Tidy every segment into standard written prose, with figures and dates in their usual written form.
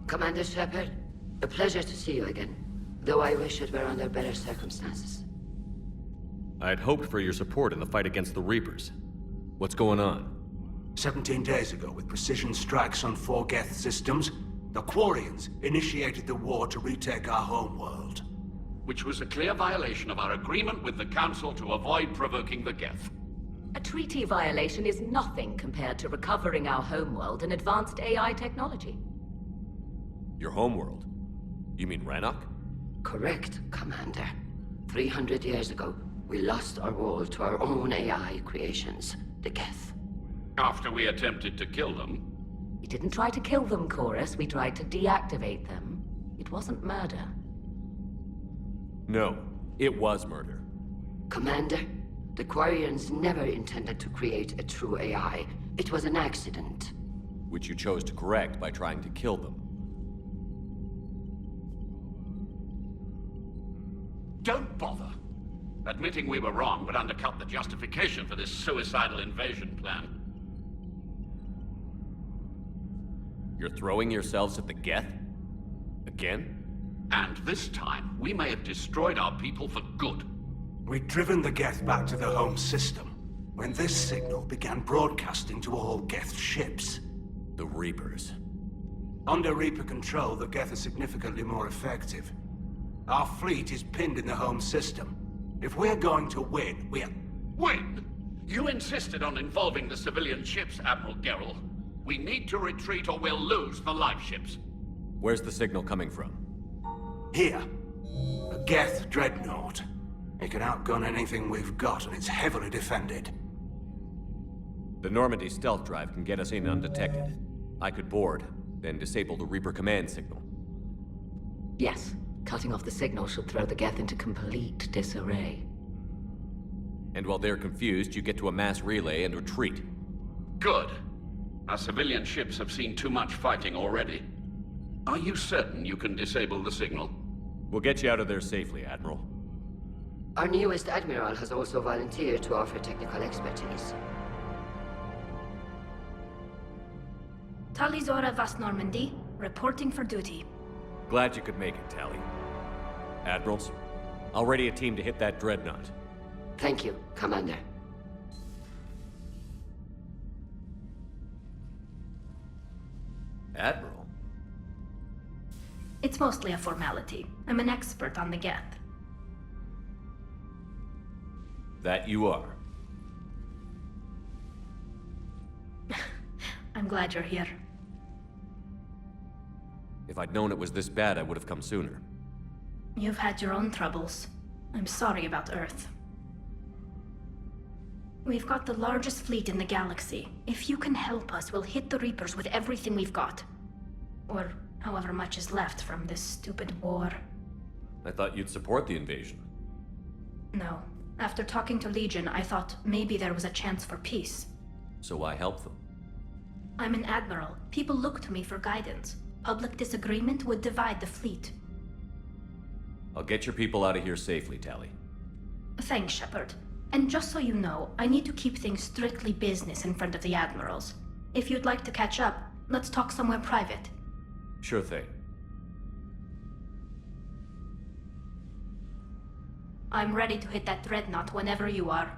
Commander Shepard, a pleasure to see you again. Though I wish it were under better circumstances. I had hoped for your support in the fight against the Reapers. What's going on? 17 days ago, with precision strikes on 4 Geth systems, the Quarians initiated the war to retake our homeworld. Which was a clear violation of our agreement with the Council to avoid provoking the Geth. A treaty violation is nothing compared to recovering our homeworld and advanced AI technology. Your homeworld? You mean Rannoch? Correct, Commander. 300 years ago, we lost our world to our own AI creations, the Geth. After we attempted to kill them. We didn't try to kill them, Chorus. We tried to deactivate them. It wasn't murder. No, it was murder. Commander, the Quarians never intended to create a true AI. It was an accident. Which you chose to correct by trying to kill them. Don't bother. Admitting we were wrong would undercut the justification for this suicidal invasion plan. You're throwing yourselves at the Geth? Again? And this time, we may have destroyed our people for good. We'd driven the Geth back to the home system, when this signal began broadcasting to all Geth ships. The Reapers. Under Reaper control, the Geth are significantly more effective. Our fleet is pinned in the home system. If we're going to win, Win? You insisted on involving the civilian ships, Admiral Gerrel. We need to retreat or we'll lose the live ships. Where's the signal coming from? Here. A Geth dreadnought. It can outgun anything we've got, and it's heavily defended. The Normandy stealth drive can get us in undetected. I could board, then disable the Reaper command signal. Yes, cutting off the signal should throw the Geth into complete disarray. And while they're confused, you get to a mass relay and retreat. Good. Our civilian ships have seen too much fighting already. Are you certain you can disable the signal? We'll get you out of there safely, Admiral. Our newest Admiral has also volunteered to offer technical expertise. Talizora Vas Normandy, reporting for duty. Glad you could make it, Tally. Admirals, I'll ready a team to hit that dreadnought. Thank you, Commander. Admiral? It's mostly a formality. I'm an expert on the Geth. That you are. I'm glad you're here. If I'd known it was this bad, I would have come sooner. You've had your own troubles. I'm sorry about Earth. We've got the largest fleet in the galaxy. If you can help us, we'll hit the Reapers with everything we've got. Or however much is left from this stupid war. I thought you'd support the invasion. No. After talking to Legion, I thought maybe there was a chance for peace. So I helped them. I'm an admiral. People look to me for guidance. Public disagreement would divide the fleet. I'll get your people out of here safely, Tally. Thanks, Shepard. And just so you know, I need to keep things strictly business in front of the admirals. If you'd like to catch up, let's talk somewhere private. Sure thing. I'm ready to hit that dreadnought whenever you are.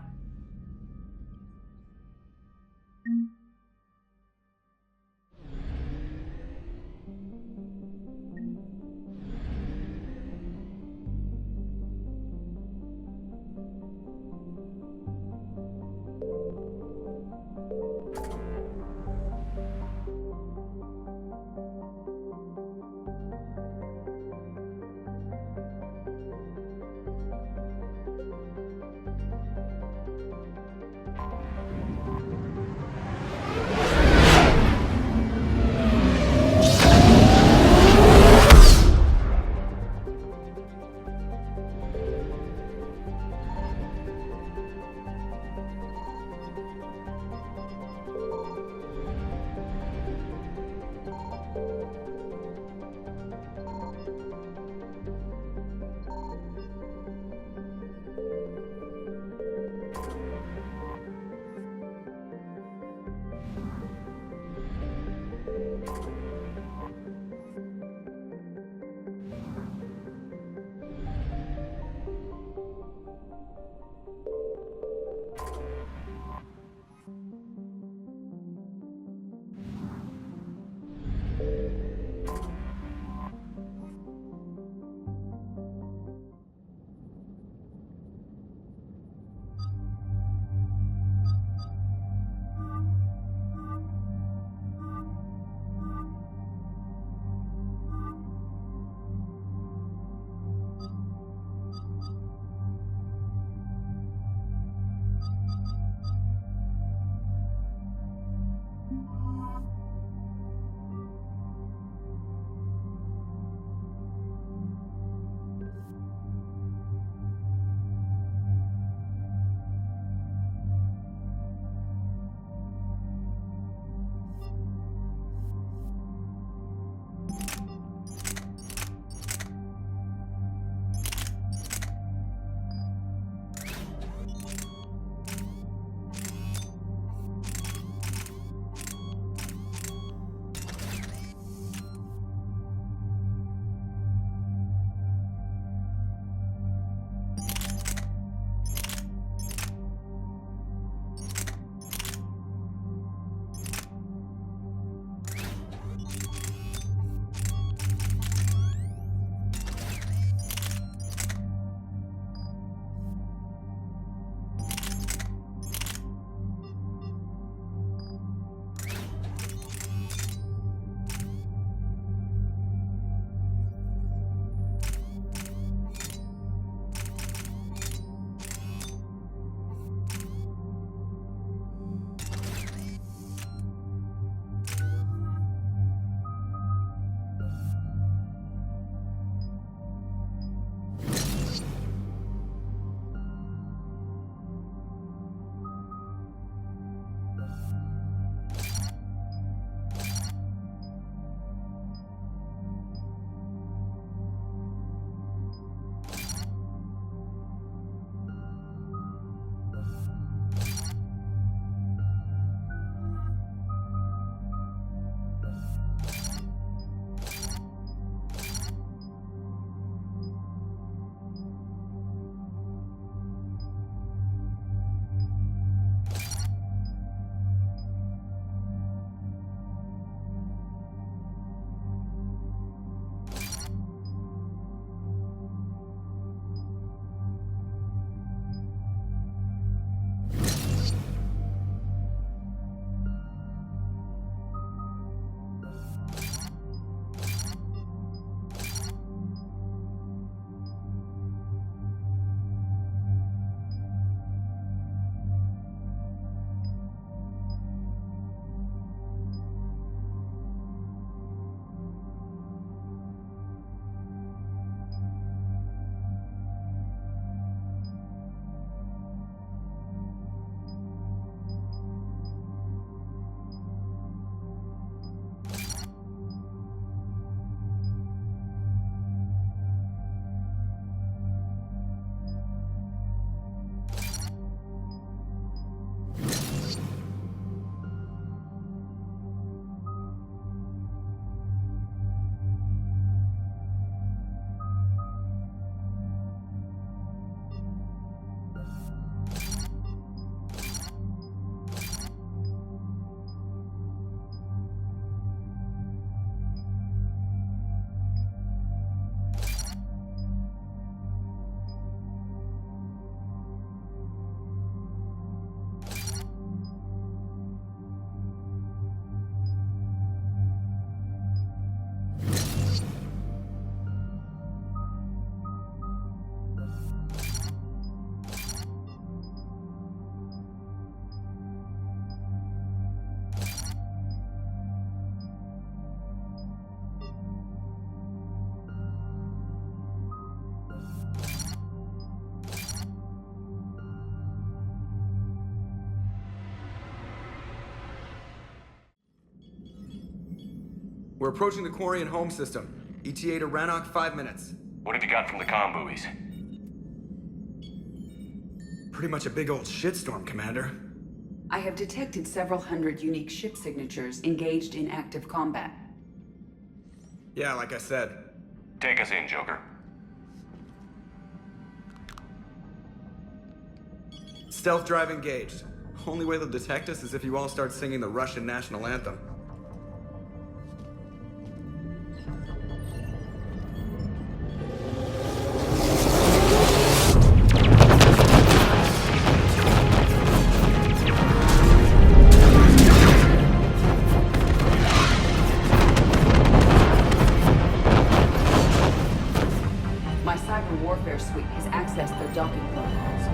We're approaching the Quarian home system. ETA to Rannoch, 5 minutes. What have you got from the comm buoys? Pretty much a big old shitstorm, Commander. I have detected several hundred unique ship signatures engaged in active combat. Yeah, like I said. Take us in, Joker. Stealth drive engaged. Only way they'll detect us is if you all start singing the Russian national anthem. My cyber warfare suite has accessed their docking protocols.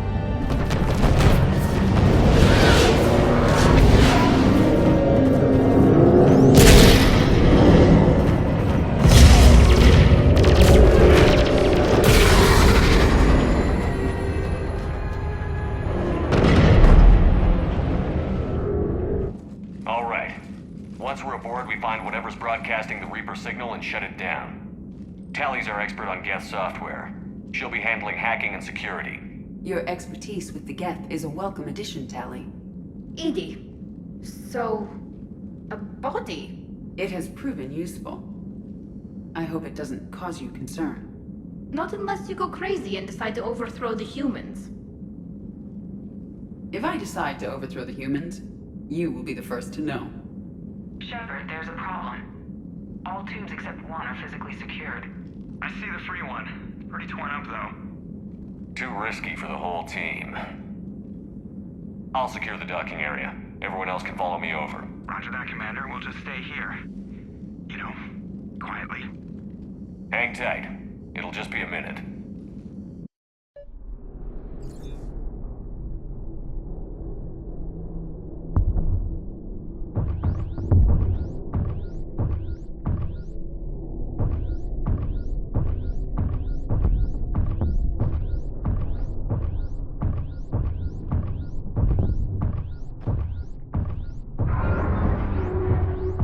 All right. Once we're aboard, we find whatever's broadcasting the Reaper signal and shut it down. Tally's our expert on Geth software. She'll be handling hacking and security. Your expertise with the Geth is a welcome addition, Tally. Edie, so... a body? It has proven useful. I hope it doesn't cause you concern. Not unless you go crazy and decide to overthrow the humans. If I decide to overthrow the humans, you will be the first to know. Shepard, there's a problem. All tubes except one are physically secured. I see the free one. Pretty torn up, though. Too risky for the whole team. I'll secure the docking area. Everyone else can follow me over. Roger that, Commander. We'll just stay here. You know, quietly. Hang tight. It'll just be a minute.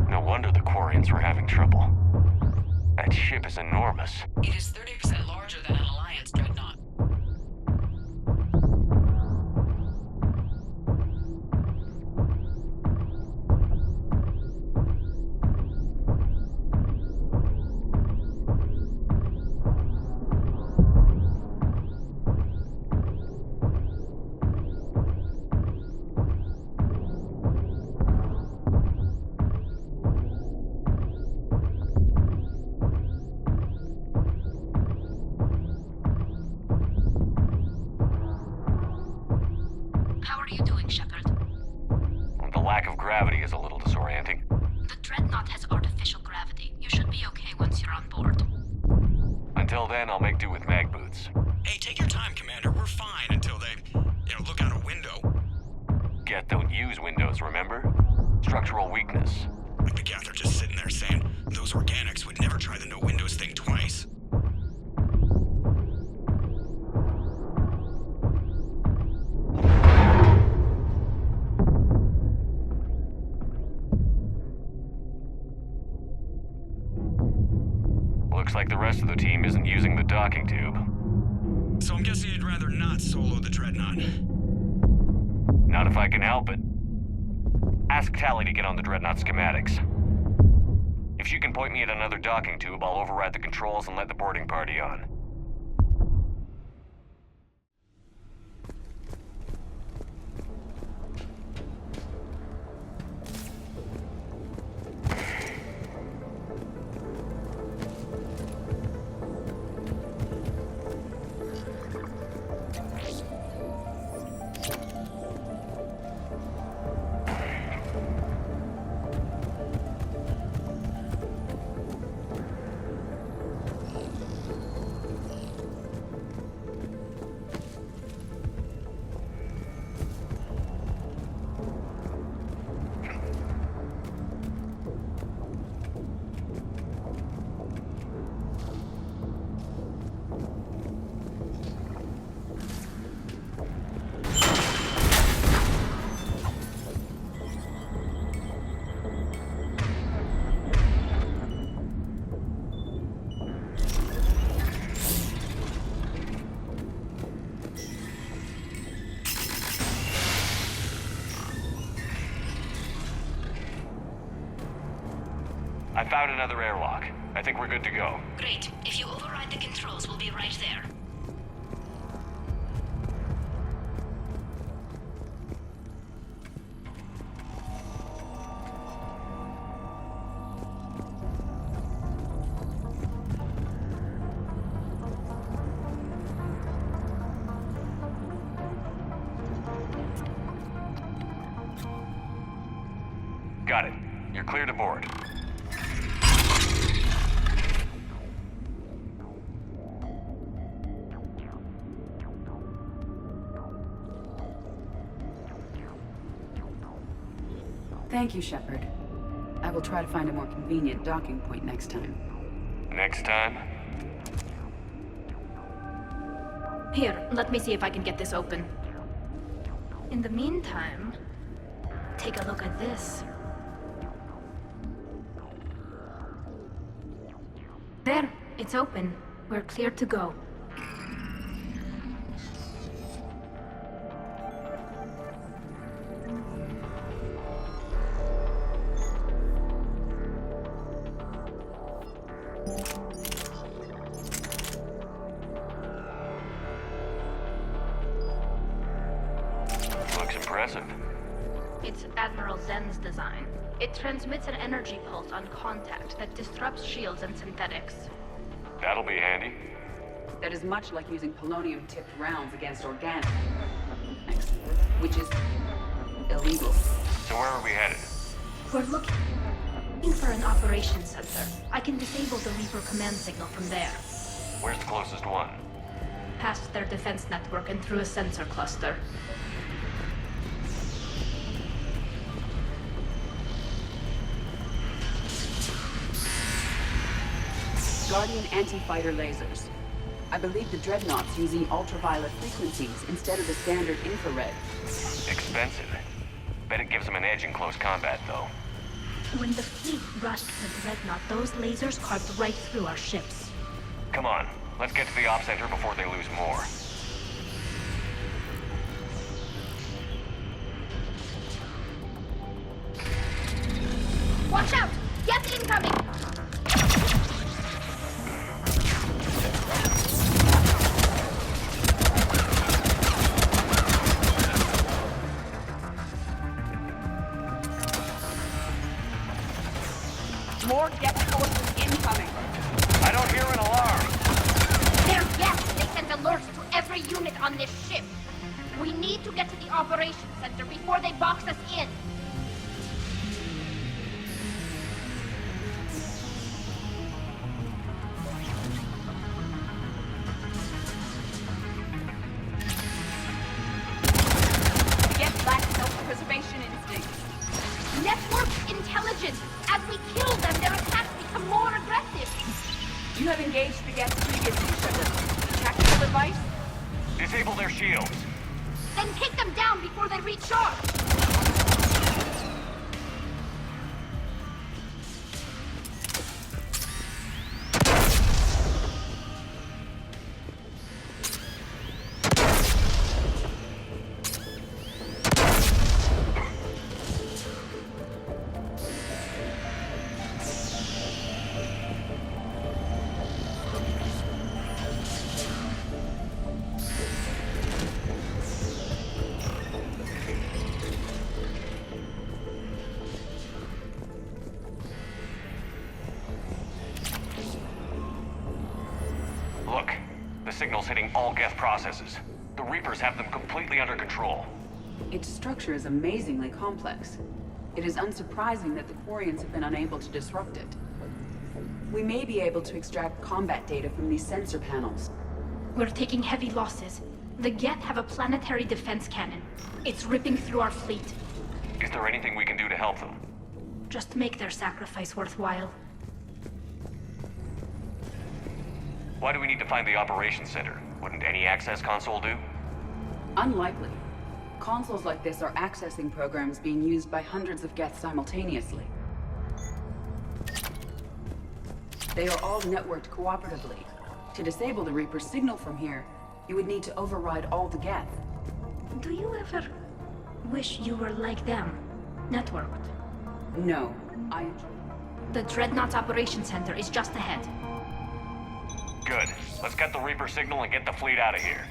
No wonder the Quarians were having trouble. That ship is enormous. It is 30% larger than an Alliance dreadnought. How are you doing, Shepard? The lack of gravity is a little disorienting. The Dreadnought has artificial gravity. You should be okay once you're on board. Until then, I'll make do with mag boots. Hey, take your time, Commander. We're fine until they, look out a window. Geth don't use windows, remember? Structural weakness. Like the Geth are just sitting there saying, those organics would never try the no windows thing twice. Looks like the rest of the team isn't using the docking tube. So I'm guessing you'd rather not solo the Dreadnought. Not if I can help it. Ask Tally to get on the Dreadnought schematics. If she can point me at another docking tube, I'll override the controls and let the boarding party on. I found another airlock. I think we're good to go. Great. If you override the controls, we'll be right there. Got it. You're clear to board. Thank you, Shepard. I will try to find a more convenient docking point next time. Next time? Here, let me see if I can get this open. In the meantime, take a look at this. There, it's open. We're clear to go. Looks impressive. It's Admiral Zen's design. It transmits an energy pulse on contact that disrupts shields and synthetics. That'll be handy. That is much like using polonium-tipped rounds against organic, which is illegal. So where are we headed? We're looking for an operations center. I can disable the Reaper command signal from there. Where's the closest one? Past their defense network and through a sensor cluster. Guardian anti-fighter lasers. I believe the Dreadnought's using ultraviolet frequencies instead of the standard infrared. Expensive. Bet it gives them an edge in close combat, though. When the fleet rushed the Dreadnought, those lasers carved right through our ships. Come on, let's get to the op center before they lose more. Watch out! Get incoming! More Geth forces incoming. I don't hear an alarm. They're Geth. They send alerts to every unit on this ship. We need to get to the operations center before they box us in. Geth lack self-preservation instincts. Network intelligence. As we kill them, their attacks become more aggressive. You have engaged the Geth previously, Shepard. Tactical advice? Disable their shields. Then take them down before they recharge. Look, the signal's hitting all Geth processes. The Reapers have them completely under control. Its structure is amazingly complex. It is unsurprising that the Quarians have been unable to disrupt it. We may be able to extract combat data from these sensor panels. We're taking heavy losses. The Geth have a planetary defense cannon. It's ripping through our fleet. Is there anything we can do to help them? Just make their sacrifice worthwhile. Why do we need to find the operations center? Wouldn't any access console do? Unlikely. Consoles like this are accessing programs being used by hundreds of Geth simultaneously. They are all networked cooperatively. To disable the Reaper's signal from here, you would need to override all the Geth. Do you ever wish you were like them? Networked? No, I The Dreadnought Operations Center is just ahead. Good. Let's get the Reaper signal and get the fleet out of here.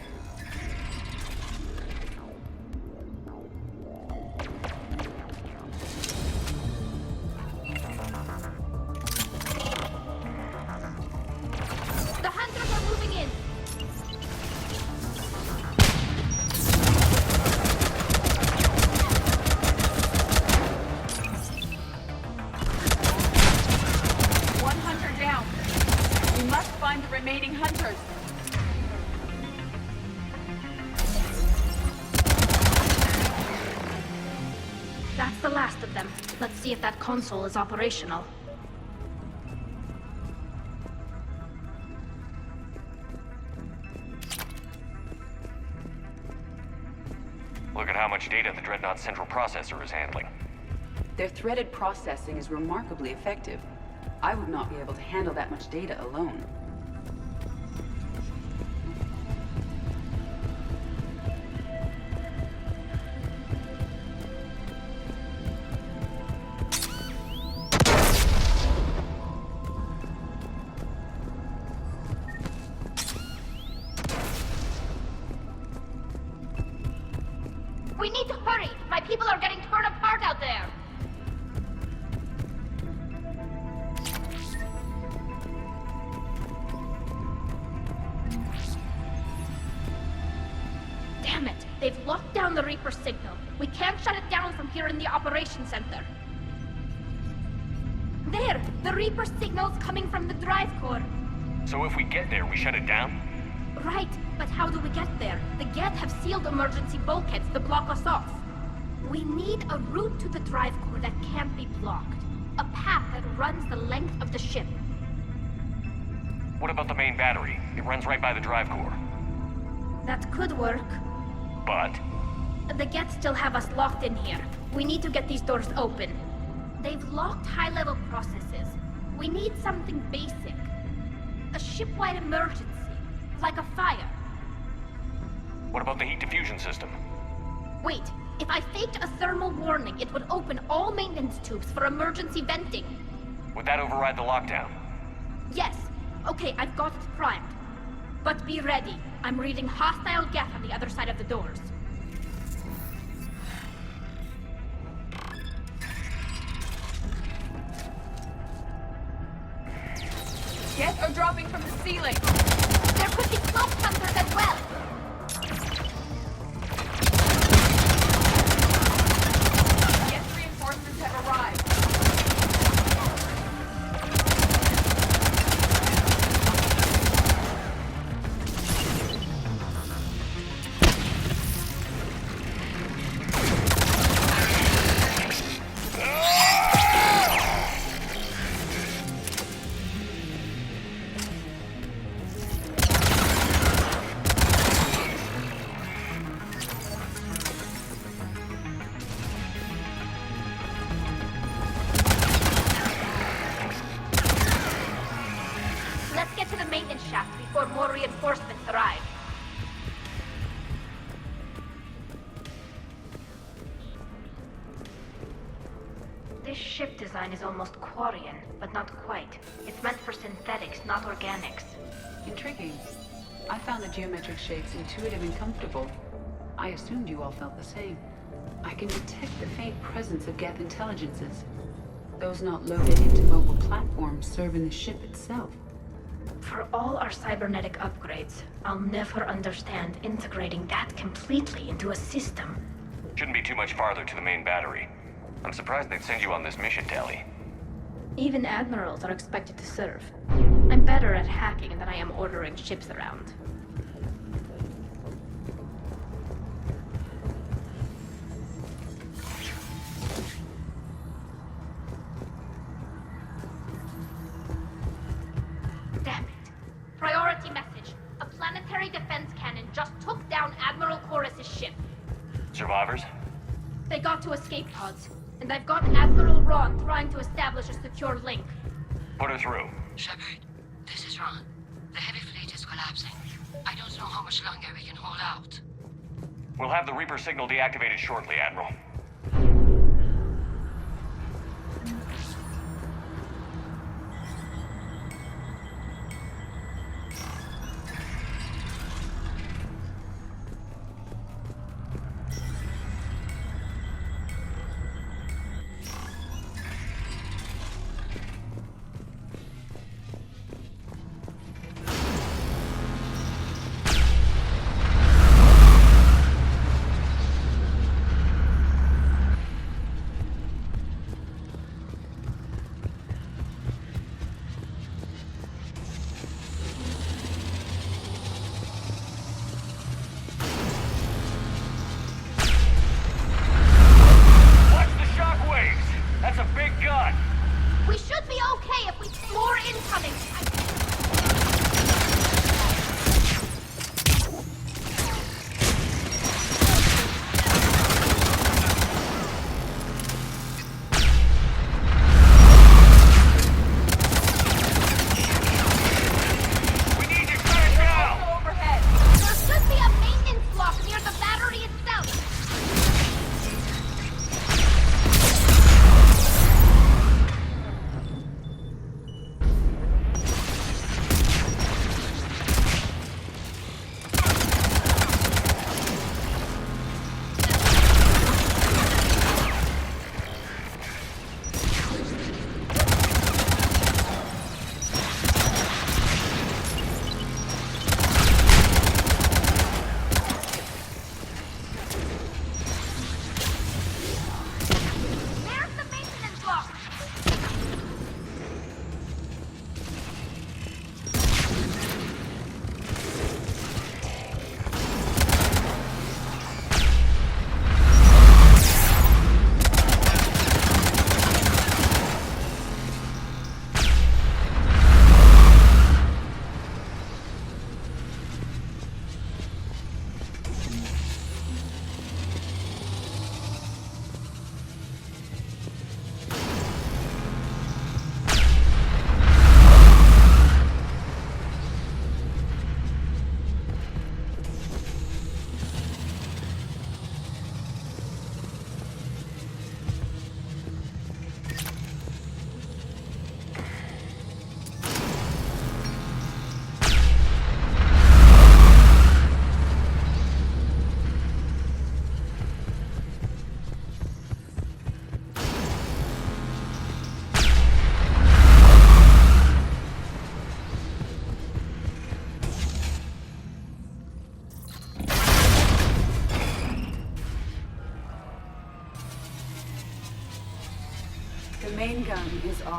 The hunters are moving in. One hunter down. We must find the remaining hunters. That's the last of them. Let's see if that console is operational. Look at how much data the Dreadnought central processor is handling. Their threaded processing is remarkably effective. I would not be able to handle that much data alone. We need to hurry. My people are getting torn apart out there. Damn it! They've locked down the Reaper signal. We can't shut it down from here in the Operations Center. There! The Reaper signal's coming from the drive core. So if we get there, we shut it down? Right, but how do we get there? The Geth have sealed emergency bulkheads to block us off. We need a route to the drive core that can't be blocked. A path that runs the length of the ship. What about the main battery? It runs right by the drive core. That could work. But The Geth still have us locked in here. We need to get these doors open. They've locked high-level processes. We need something basic. A ship-wide emergency. Like a fire. what about the heat diffusion system? Wait, if I faked a thermal warning, it would open all maintenance tubes for emergency venting. Would that override the lockdown? Yes. Okay, I've got it primed. But be ready. I'm reading hostile Geth on the other side of the doors. Geth are dropping from the ceiling. There could be cloak hunters as well. Geth reinforcements have arrived. Let's get to the maintenance shaft before more reinforcements arrive. This ship design is almost Quarian, but not quite. It's meant for synthetics, not organics. Intriguing. I found the geometric shapes intuitive and comfortable. I assumed you all felt the same. I can detect the faint presence of Geth intelligences. Those not loaded into mobile platforms serving the ship itself. For all our cybernetic upgrades, I'll never understand integrating that completely into a system. Shouldn't be too much farther to the main battery. I'm surprised they'd send you on this mission, Tali. Even admirals are expected to serve. I'm better at hacking than I am ordering ships around. Damn it. Priority message. A planetary defense cannon just took down Admiral Chorus's ship. Survivors? They got to escape pods, and I've got Admiral Ron trying to establish a secure link. Put her through. Shepard, this is Ron. The heavy fleet is collapsing. I don't know how much longer we can hold out. We'll have the Reaper signal deactivated shortly, Admiral.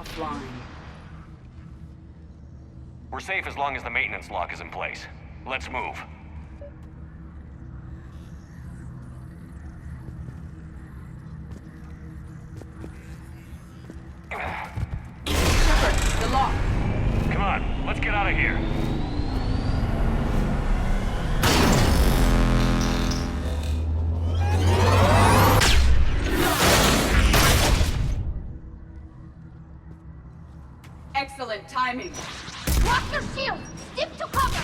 offline. We're safe as long as the maintenance lock is in place. Let's move. Shepard, the lock. Come on, let's get out of here. Excellent timing. Drop your shield! Stick to cover!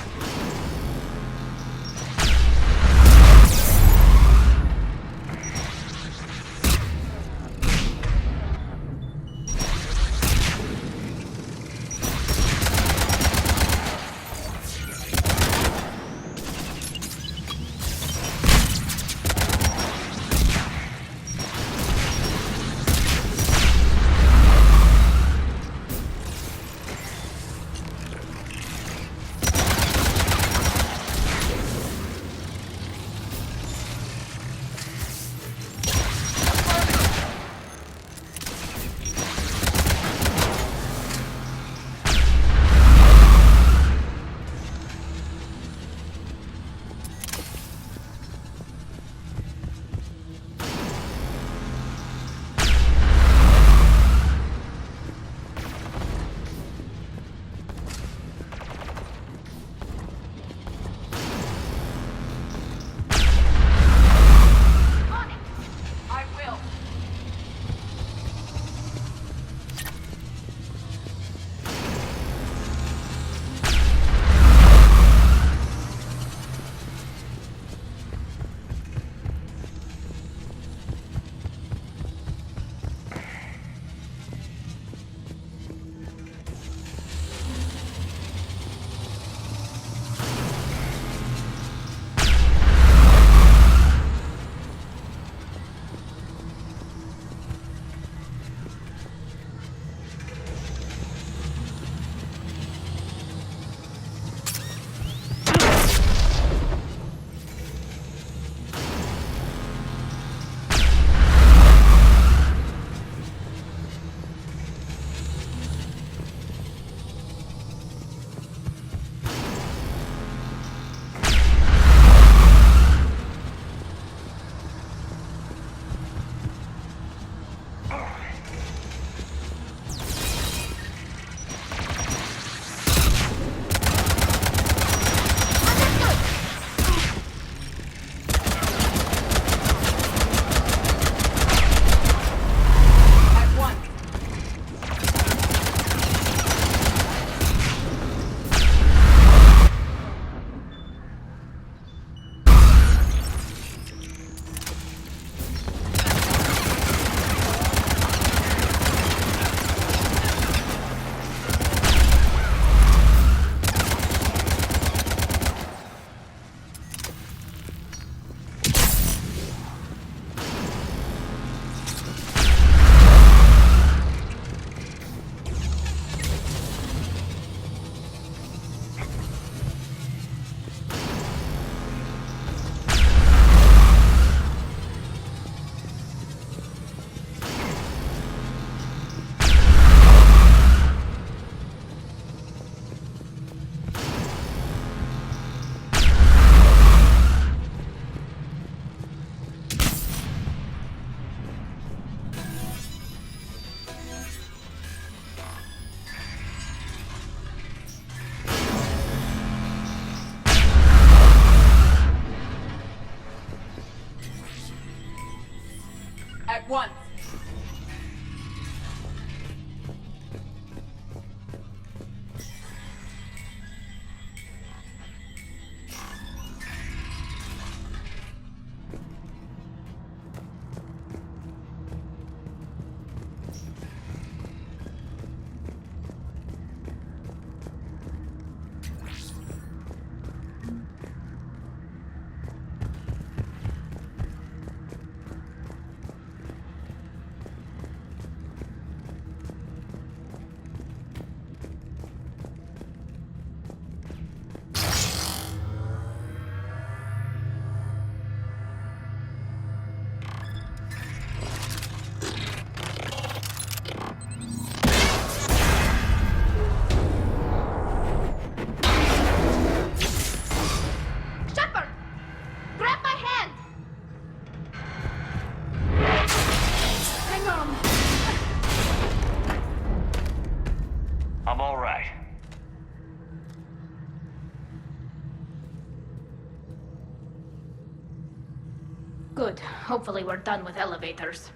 Good. Hopefully we're done with elevators.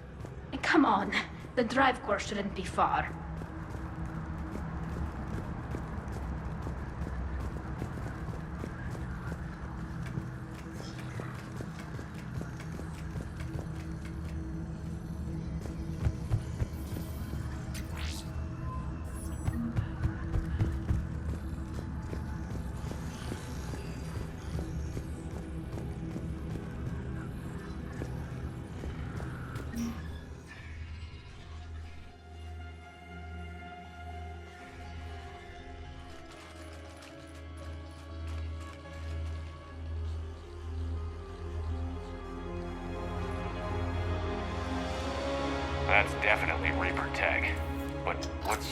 Come on. The drive course shouldn't be far. That's definitely Reaper tech. But what's...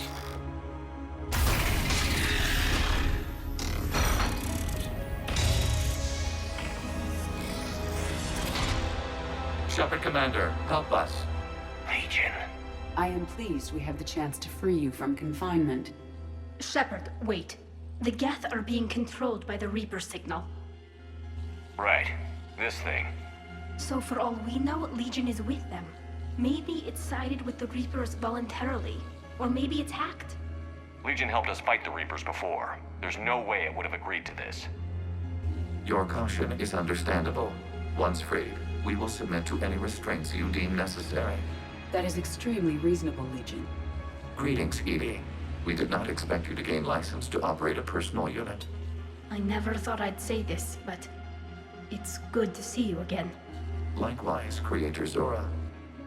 Shepard Commander, help us. Legion. I am pleased we have the chance to free you from confinement. Shepard, wait. The Geth are being controlled by the Reaper signal. Right. This thing. So for all we know, Legion is with them. Maybe it sided with the Reapers voluntarily. Or maybe it's hacked. Legion helped us fight the Reapers before. There's no way it would have agreed to this. Your caution is understandable. Once freed, we will submit to any restraints you deem necessary. That is extremely reasonable, Legion. Greetings, Edie. We did not expect you to gain license to operate a personal unit. I never thought I'd say this, but it's good to see you again. Likewise, Creator Zora.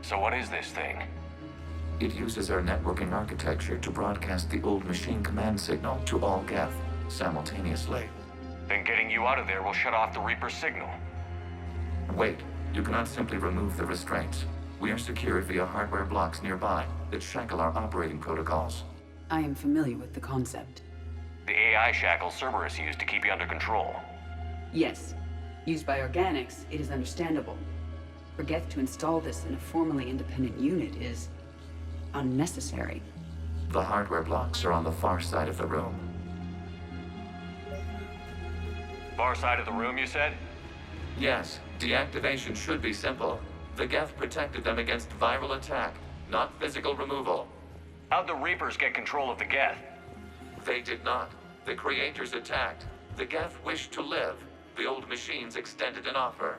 So what is this thing? It uses our networking architecture to broadcast the old machine command signal to all Geth simultaneously. Then getting you out of there will shut off the Reaper signal. Wait, you cannot simply remove the restraints. We are secured via hardware blocks nearby that shackle our operating protocols. I am familiar with the concept. The AI shackle Cerberus used to keep you under control. Yes. Used by organics, it is understandable. For Geth to install this in a formally independent unit is unnecessary. The hardware blocks are on the far side of the room. Far side of the room, you said? Yes, deactivation should be simple. The Geth protected them against viral attack, not physical removal. How'd the Reapers get control of the Geth? They did not. The Creators attacked. The Geth wished to live. The old machines extended an offer.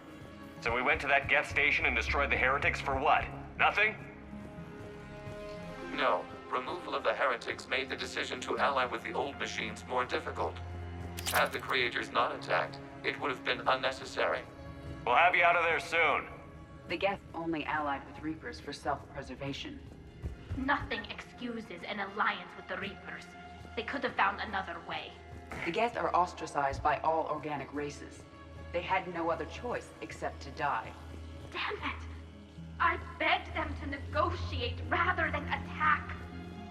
So we went to that Geth station and destroyed the heretics for what? Nothing? No. Removal of the heretics made the decision to ally with the old machines more difficult. Had the Creators not attacked, it would have been unnecessary. We'll have you out of there soon. The Geth only allied with Reapers for self-preservation. Nothing excuses an alliance with the Reapers. They could have found another way. The Geth are ostracized by all organic races. They had no other choice except to die. Damn it! I begged them to negotiate rather than attack.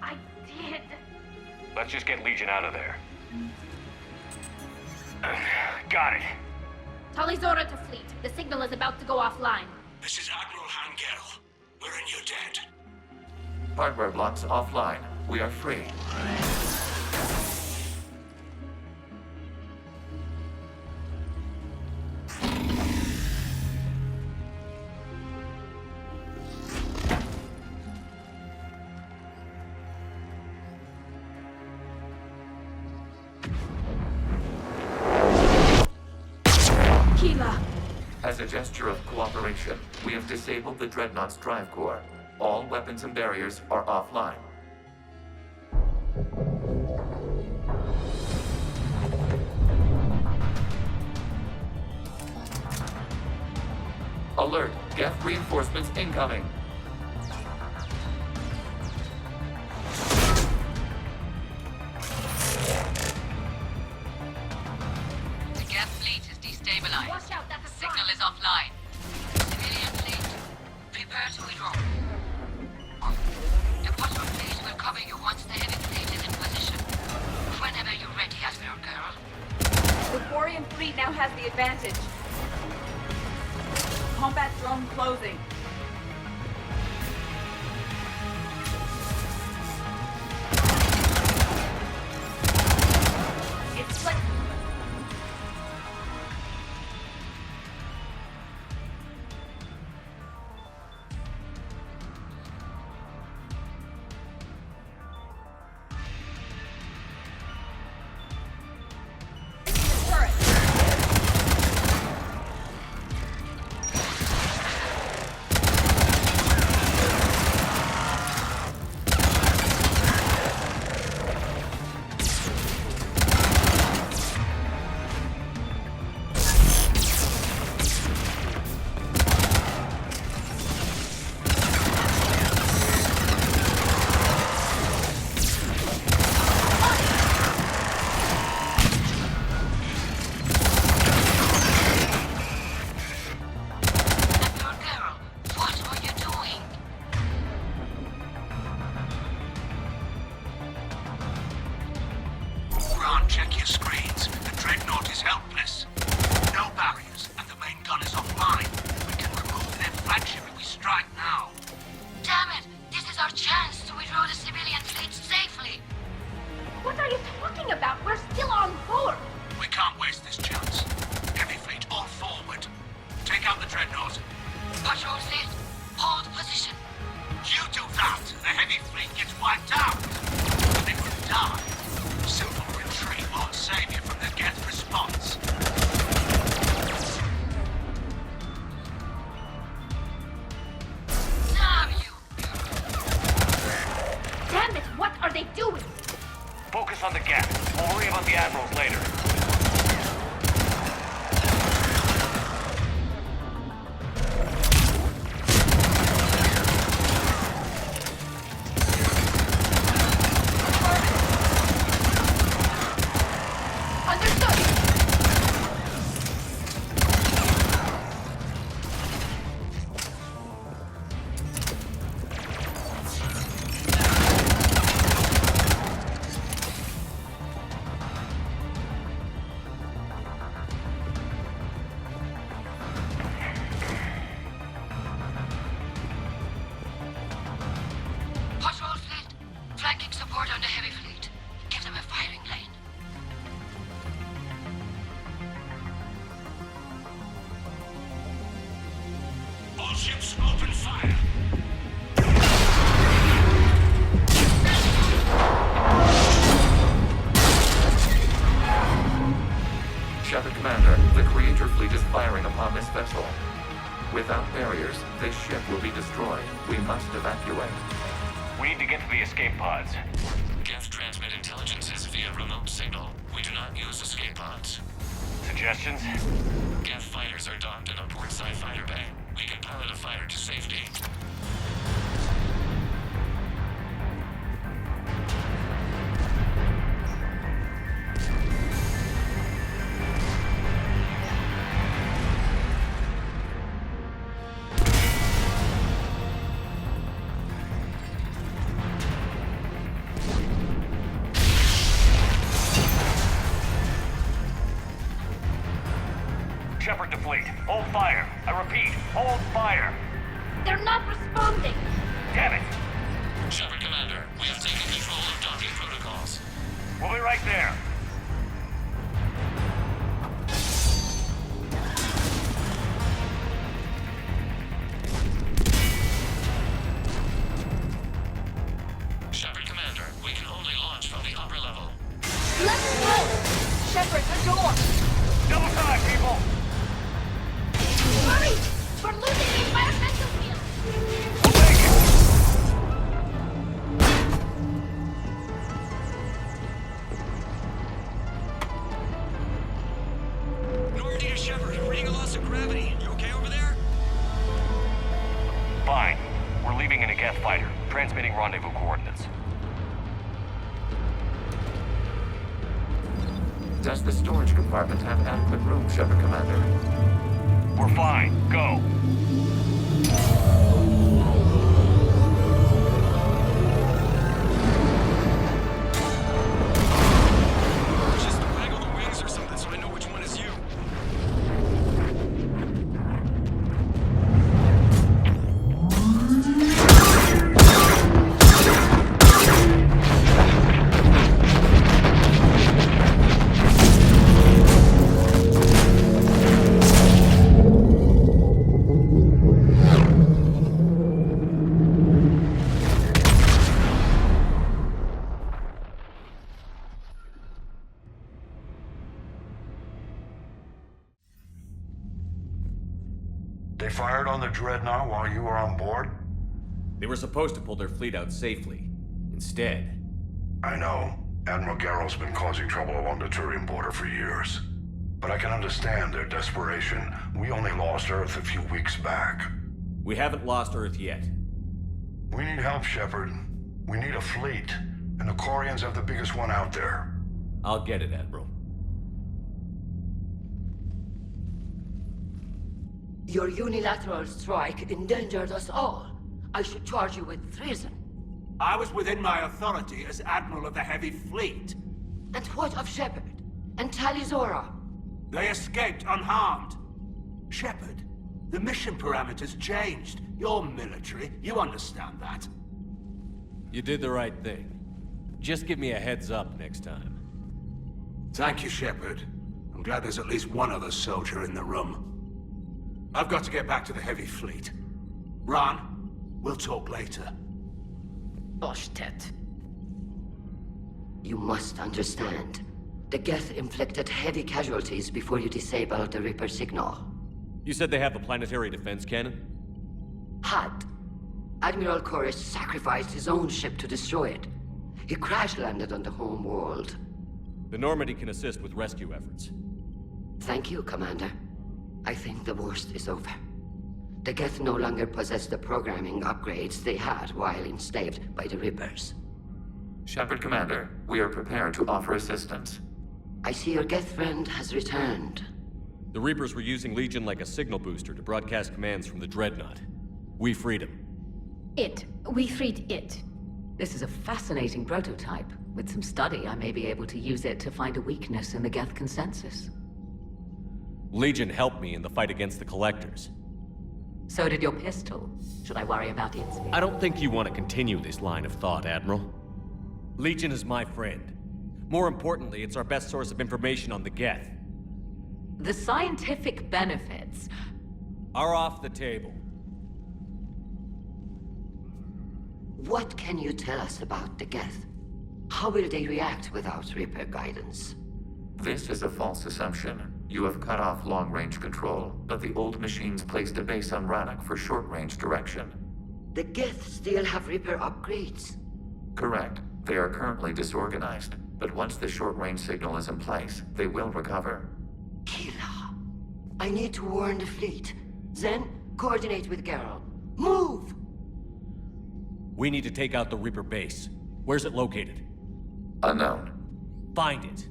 I did. Let's just get Legion out of there. Got it. Talizora to fleet. The signal is about to go offline. This is Admiral Hangel. We're in your debt. Hardware blocks offline. We are free. As a gesture of cooperation, we have disabled the Dreadnought's drive core. All weapons and barriers are offline. Alert! Geth reinforcements incoming! The Geth fleet is destabilized. Watch out, that's a Signal is offline. Civilian fleet, prepare to withdraw. The bottom fleet will cover you once the heavy fleet is in position. Whenever you're ready, Admiral Girl. The Quarian fleet now has the advantage. Combat drone closing. It's split. Check your screens. The Dreadnought is helpless. No barriers, and the main gun is offline. We can remove their flagship if we strike now. Damn it! This is our chance to withdraw the civilian fleet safely. What are you talking about? We're still on board. We can't waste this chance. Heavy fleet, all forward. Take out the Dreadnought. Patrol fleet, hold position. You do that, the heavy fleet gets wiped out. And if you die, simple retreat won't save you from the Geth response. Damn you! Damn it, what are they doing? Focus on the Geth. We'll worry about the admirals later. Patrol fleet, flanking support on the heavy fleet. Give them a firing lane. All ships open fire. Shepard Commander, the Creature fleet is firing upon this vessel. Without barriers, this ship will be destroyed. We must evacuate. We need to get to the escape pods. Geth transmit intelligences via remote signal. We do not use escape pods. Suggestions? Geth fighters are docked in a portside fighter bay. We can pilot a fighter to safety. Shepard to fleet. Hold fire. I repeat, hold fire. They're not responding. Damn it. Shepard Commander, we have taken control of docking protocols. We'll be right there. Shepard Commander, we can only launch from the upper level. Let's go! Shepard, the door! Double time, people! Hurry! We're losing the environmental field! We'll take it! Normandy to Shepard, reading a loss of gravity. You okay over there? Fine. We're leaving in a Geth fighter, transmitting rendezvous coordinates. Does the storage compartment have adequate room, Shepard Commander? We're fine. Go. Just waggle the wings or something so I know which one is you. They fired on the Dreadnought while you were on board? They were supposed to pull their fleet out safely. Instead... I know. Admiral Garrel's been causing trouble along the Turian border for years. But I can understand their desperation. We only lost Earth a few weeks back. We haven't lost Earth yet. We need help, Shepard. We need a fleet. And the Quarians have the biggest one out there. I'll get it, Admiral. Your unilateral strike endangered us all. I should charge you with treason. I was within my authority as Admiral of the Heavy Fleet. And what of Shepard? And Talizora? They escaped unharmed. Shepard, the mission parameters changed. You're military, you understand that. You did the right thing. Just give me a heads up next time. Thank you, Shepard. I'm glad there's at least one other soldier in the room. I've got to get back to the heavy fleet. Ron, we'll talk later. Oshtet. You must understand. The Geth inflicted heavy casualties before you disabled the Reaper signal. You said they have a planetary defense cannon? Had. Admiral Koris sacrificed his own ship to destroy it. He crash-landed on the home world. The Normandy can assist with rescue efforts. Thank you, Commander. I think the worst is over. The Geth no longer possess the programming upgrades they had while enslaved by the Reapers. Shepard, Commander, we are prepared to offer assistance. I see your Geth friend has returned. The Reapers were using Legion like a signal booster to broadcast commands from the Dreadnought. We freed him. We freed it. This is a fascinating prototype. With some study, I may be able to use it to find a weakness in the Geth consensus. Legion helped me in the fight against the Collectors. So did your pistol. Should I worry about its speed? I don't think you want to continue this line of thought, Admiral. Legion is my friend. More importantly, it's our best source of information on the Geth. The scientific benefits are off the table. What can you tell us about the Geth? How will they react without Reaper guidance? This is a false assumption. You have cut off long-range control, but the old machines placed a base on Rannoch for short-range direction. The Geth still have Reaper upgrades? Correct. They are currently disorganized, but once the short-range signal is in place, they will recover. Kila, I need to warn the fleet. Then, coordinate with Geralt. Move! We need to take out the Reaper base. Where's it located? Unknown. Find it.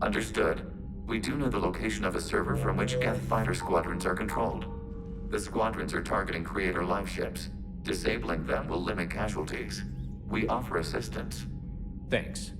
Understood. We do know the location of a server from which Geth fighter squadrons are controlled. The squadrons are targeting Creator live ships. Disabling them will limit casualties. We offer assistance. Thanks.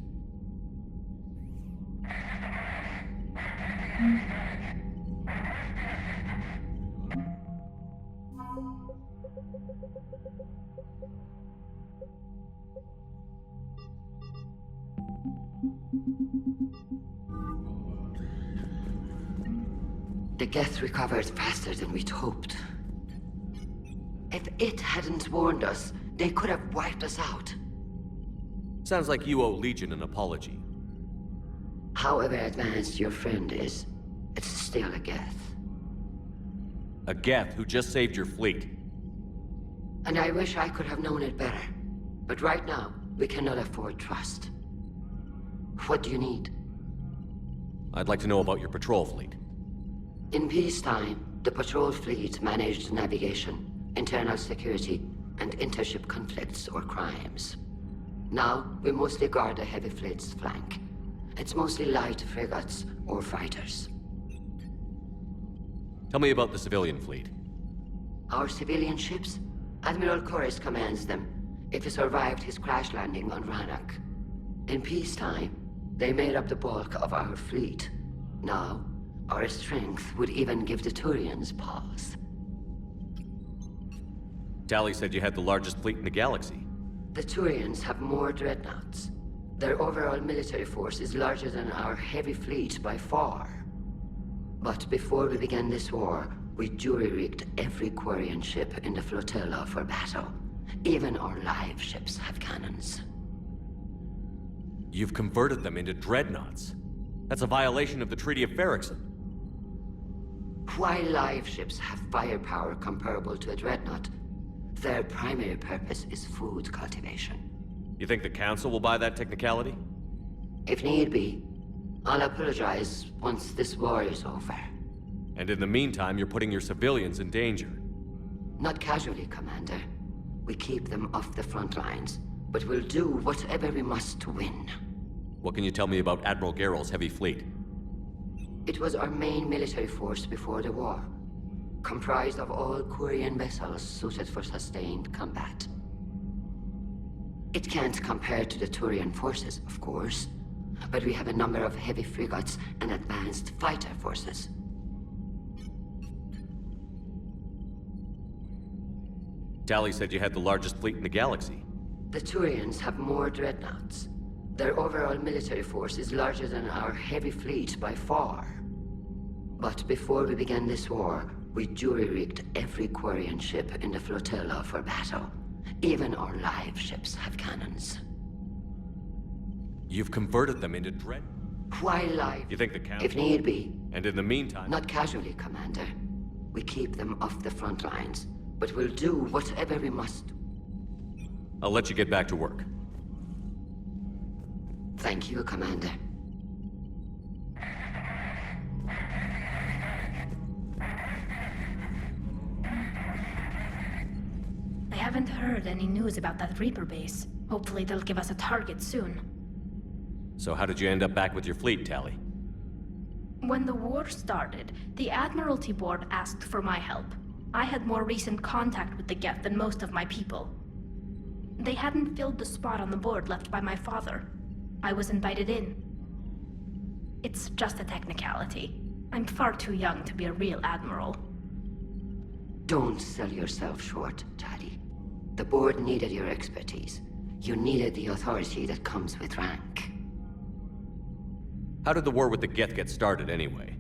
The Geth recovered faster than we'd hoped. If it hadn't warned us, they could have wiped us out. Sounds like you owe Legion an apology. However advanced your friend is, it's still a Geth. A Geth who just saved your fleet. And I wish I could have known it better. But right now, we cannot afford trust. What do you need? I'd like to know about your patrol fleet. In peacetime, the patrol fleet managed navigation, internal security, and intership conflicts or crimes. Now, we mostly guard the heavy fleet's flank. It's mostly light frigates or fighters. Tell me about the civilian fleet. Our civilian ships? Admiral Koris commands them. If he survived his crash landing on Rannoch. In peacetime, they made up the bulk of our fleet. Now, our strength would even give the Turians pause. Tali said you had the largest fleet in the galaxy. The Turians have more dreadnoughts. Their overall military force is larger than our heavy fleet by far. But before we began this war, we jury-rigged every Quarian ship in the flotilla for battle. Even our live ships have cannons. You've converted them into dreadnoughts. That's a violation of the Treaty of Ferrixon. While live ships have firepower comparable to a dreadnought, their primary purpose is food cultivation. You think the Council will buy that technicality? If need be, I'll apologize once this war is over. And in the meantime, you're putting your civilians in danger. Not casually, Commander. We keep them off the front lines, but we'll do whatever we must to win. What can you tell me about Admiral Geralt's heavy fleet? It was our main military force before the war, comprised of all Quarian vessels suited for sustained combat. It can't compare to the Turian forces, of course, but we have a number of heavy frigates and advanced fighter forces. Tali said you had the largest fleet in the galaxy. The Turians have more dreadnoughts. Their overall military force is larger than our heavy fleet by far. But before we began this war, we jury-rigged every Quarian ship in the flotilla for battle. Even our live ships have cannons. You've converted them into dread... Why live? You think the council... If need be. And in the meantime... Not casually, Commander. We keep them off the front lines, but we'll do whatever we must. I'll let you get back to work. Thank you, Commander. I haven't heard any news about that Reaper base. Hopefully they'll give us a target soon. So how did you end up back with your fleet, Tali? When the war started, the Admiralty Board asked for my help. I had more recent contact with the Geth than most of my people. They hadn't filled the spot on the board left by my father. I was invited in. It's just a technicality. I'm far too young to be a real admiral. Don't sell yourself short, Tali. The board needed your expertise. You needed the authority that comes with rank. How did the war with the Geth get started, anyway?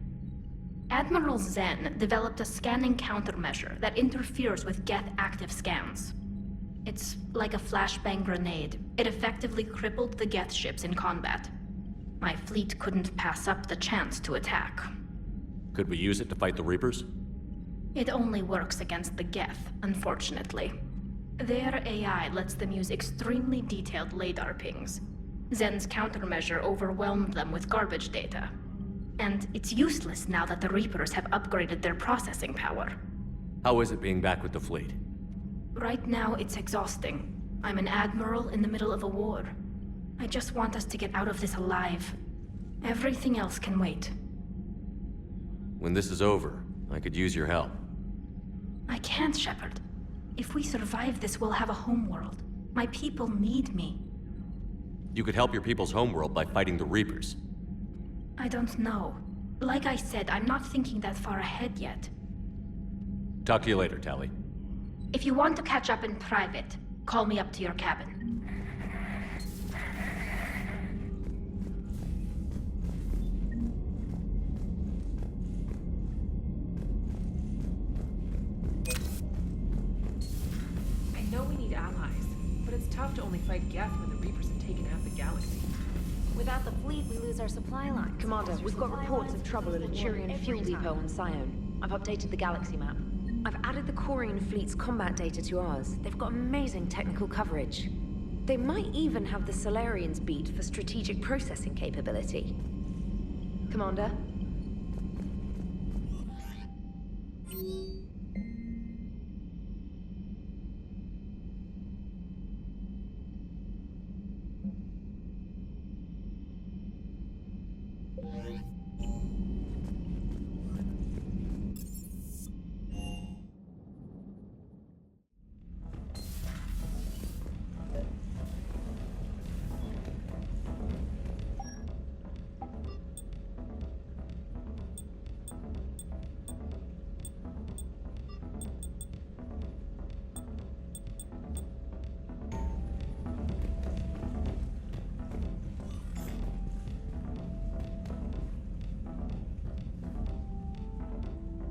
Admiral Zen developed a scanning countermeasure that interferes with Geth active scans. It's like a flashbang grenade. It effectively crippled the Geth ships in combat. My fleet couldn't pass up the chance to attack. Could we use it to fight the Reapers? It only works against the Geth, unfortunately. Their AI lets them use extremely detailed LADAR pings. Zen's countermeasure overwhelmed them with garbage data. And it's useless now that the Reapers have upgraded their processing power. How is it being back with the fleet? Right now, it's exhausting. I'm an admiral in the middle of a war. I just want us to get out of this alive. Everything else can wait. When this is over, I could use your help. I can't, Shepard. If we survive this, we'll have a homeworld. My people need me. You could help your people's homeworld by fighting the Reapers. I don't know. Like I said, I'm not thinking that far ahead yet. Talk to you later, Tali. If you want to catch up in private, call me up to your cabin. I know we need allies, but it's tough to only fight Geth when the Reapers have taken half the galaxy. Without the fleet, we lose our supply line. Commander, we've got reports of trouble at a Turian fuel depot on Scion. I've updated the galaxy map. I've added the Quarian fleet's combat data to ours. They've got amazing technical coverage. They might even have the Solarians beat for strategic processing capability. Commander?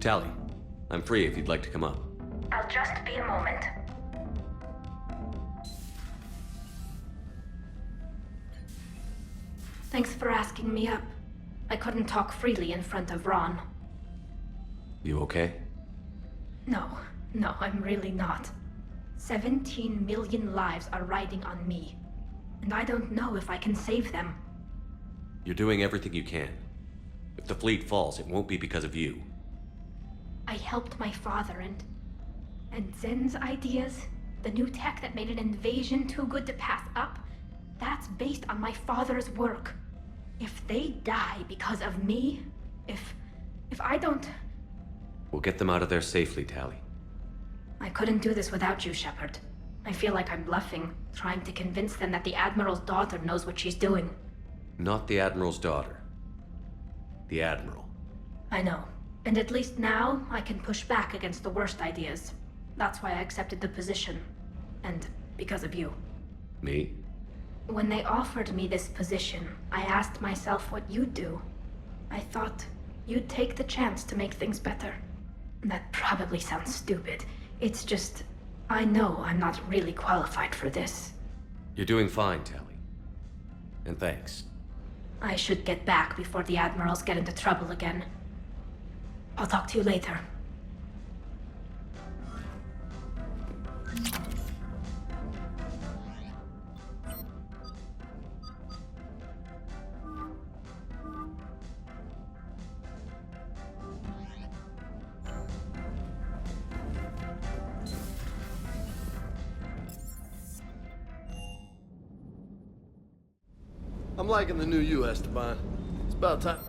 Tali, I'm free if you'd like to come up. I'll just be a moment. Thanks for asking me up. I couldn't talk freely in front of Ron. You okay? No, I'm really not. 17 million lives are riding on me. And I don't know if I can save them. You're doing everything you can. If the fleet falls, it won't be because of you. I helped my father and Zen's ideas, the new tech that made an invasion too good to pass up, that's based on my father's work. If they die because of me, if I don't... We'll get them out of there safely, Tali. I couldn't do this without you, Shepard. I feel like I'm bluffing, trying to convince them that the Admiral's daughter knows what she's doing. Not the Admiral's daughter. The Admiral. I know. And at least now, I can push back against the worst ideas. That's why I accepted the position. And because of you. Me? When they offered me this position, I asked myself what you'd do. I thought you'd take the chance to make things better. That probably sounds stupid. It's just, I know I'm not really qualified for this. You're doing fine, Tali. And thanks. I should get back before the Admirals get into trouble again. I'll talk to you later. I'm liking the new you, Esteban. It's about time.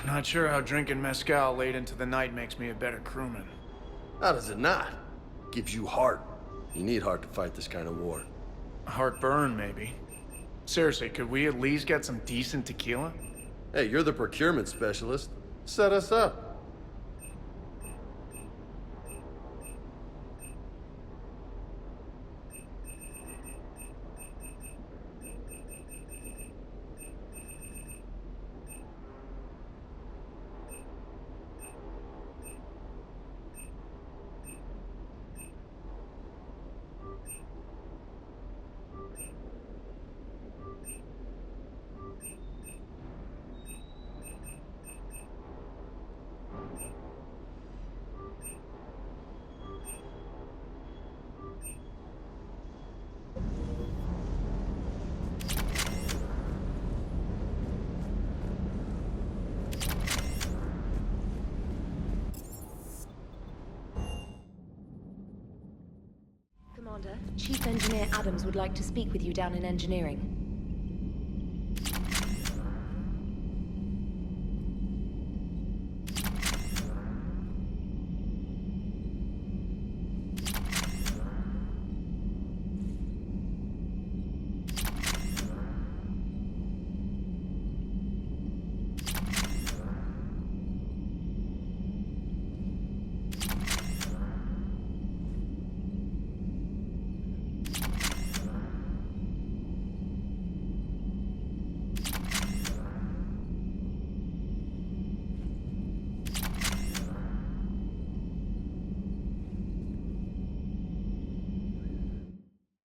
Not sure how drinking mezcal late into the night makes me a better crewman. How does it not? Gives you heart. You need heart to fight this kind of war. Heartburn, maybe. Seriously, could we at least get some decent tequila? Hey, you're the procurement specialist. Set us up. Commander, Chief Engineer Adams would like to speak with you down in engineering.